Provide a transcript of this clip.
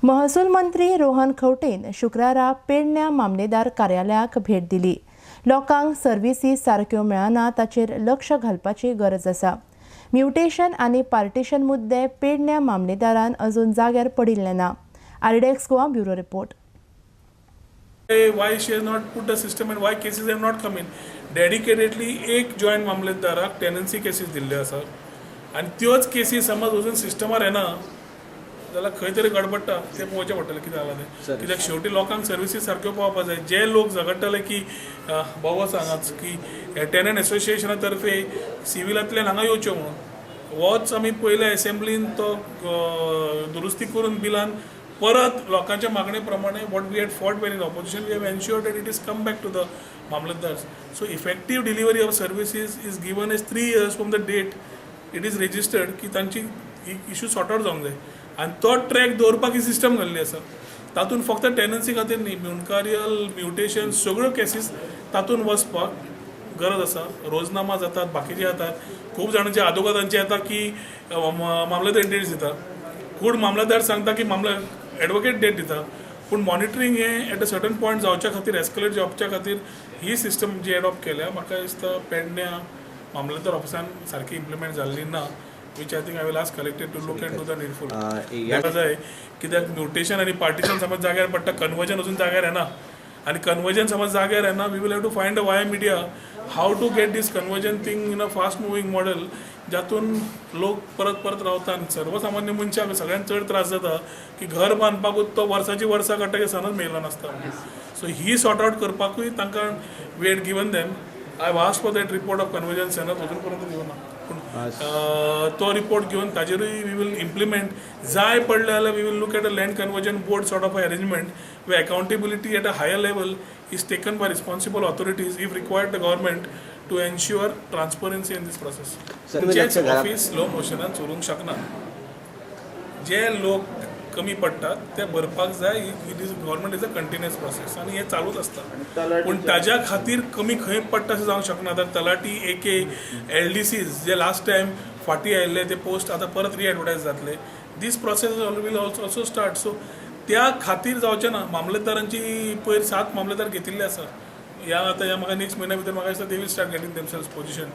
महसूल मंत्री रोहन खौटेन शुक्रारा पेडण्या मामलेदार कार्यालयाक भेट दिली। लोकांक सर्विसी सारक्यो मेळना ताचेर लक्ष घालपाची गरज आसा। म्युटेशन आनी पार्टिशन मुद्दे पेडण्या मामलेदारान अजून जाग्यार पडिल्ले ना। RDX Goa bureau report. Why she has not put a system and why cases have not come in. Dedicatedly एक जॉइंट मामलेदाराक टेनन्सी केसीस दिल्ले आसात आनी त्योच केसी समज अजून सिस्टमार येना जाल्यार खंय तरी गडबडटा तें पळोवचें पडटलें कितें जालां तें। कित्याक शेवटी लोकांक सर्विसीस सारक्यो पावपाक जाय। जे लोक झगडटाले की बाबा सांगात की टेनंट एसोसिएशना तर्फे सिव्हिलांतल्यान हांगा येवच्यो म्हणून होच आमी पयले असेंब्लीन तो दुरुस्ती करून बिलान परत लोकांच्या मागणे प्रमाणे what we had fought when in opposition we have ensured that it is come back to the mamlatdar. So effective delivery of services is given as 3 years from the date it is registered की तांची issue sort out जावंक जाय आनी तो track दवरपाक ही system घाल्ली आसा। तातूंत फक्त टेनन्सी खातीर न्ही, म्युनकारियल म्युटेशन सगळ्यो केसीस तातूंत वचपाक गरज आसा। रोजनामा जातात, बाकीचे जातात, खूब जाणांचे आदोगादांचे येता की मामलेदार डेट्स दिता, खूब मामलेदार सांगता की एडवोकेट डेट दिता, पूण मॉनिटरींग हें एट अ सर्टन पॉयंट जावच्या खातीर एस्केलेट जावच्या खातीर ही सिस्टम जी एडॉप्ट केल्या म्हाका दिसता पेडण्या मामलेदार ऑफिसान सारकी इम्प्लिमेंट जाल्ली ना, which I think I will ask collector to look into the needful. गरज आहे कित्याक म्युटेशन आनी पार्टिशन समज जाग्यार पडटा, कन्वर्जन अजून जाग्यार येना आनी कन्वर्जन समज जाग्यार येना we will have to find a via media how to get this conversion thing in a fast moving model जातून लोक परत परत रावता आनी सर्वसामान्य मनशाक सगळ्यांत चड त्रास जाता की घर बांदपाकूच तो वर्साची वर्सां काडटा की सनच मेळिल्लो नासता। सो ही सॉर्ट आउट करपाकूय तांकां weight given them. I have asked for that report of conversion सेनत अजून पर्यंत दिवना, पूण तो रिपोर्ट घेवन ताजेरूय वी विल इम्प्लिमेंट। जाय पडले जाल्यार we will look at a land conversion board sort of arrangement way accountability at a higher level is taken by responsible authorities if required the government to ensure transparency in this process. तुमचेच office slow मोशनान चलूंक शकना, जे लोक कमी पडटात ते भरपाक जाय। It is government is a continuous process आनी हें चालूच आसता, पूण ताज्या खातीर कमी खंय पडटा अशें जावंक शकना। तर तलाटी एके LDCs जे लास्ट टायम फाटीं आयिल्ले ते पोस्ट आतां परत रिएडवर्टायज जातले। This process will also start. So त्या खातीर जावचें ना। मामलेदारांची पयर 7 मामलेदार घेतिल्ले आसा। ह्या म्हाका नेक्स्ट म्हयन्या भितर म्हाका दिसता they will start getting themselves position.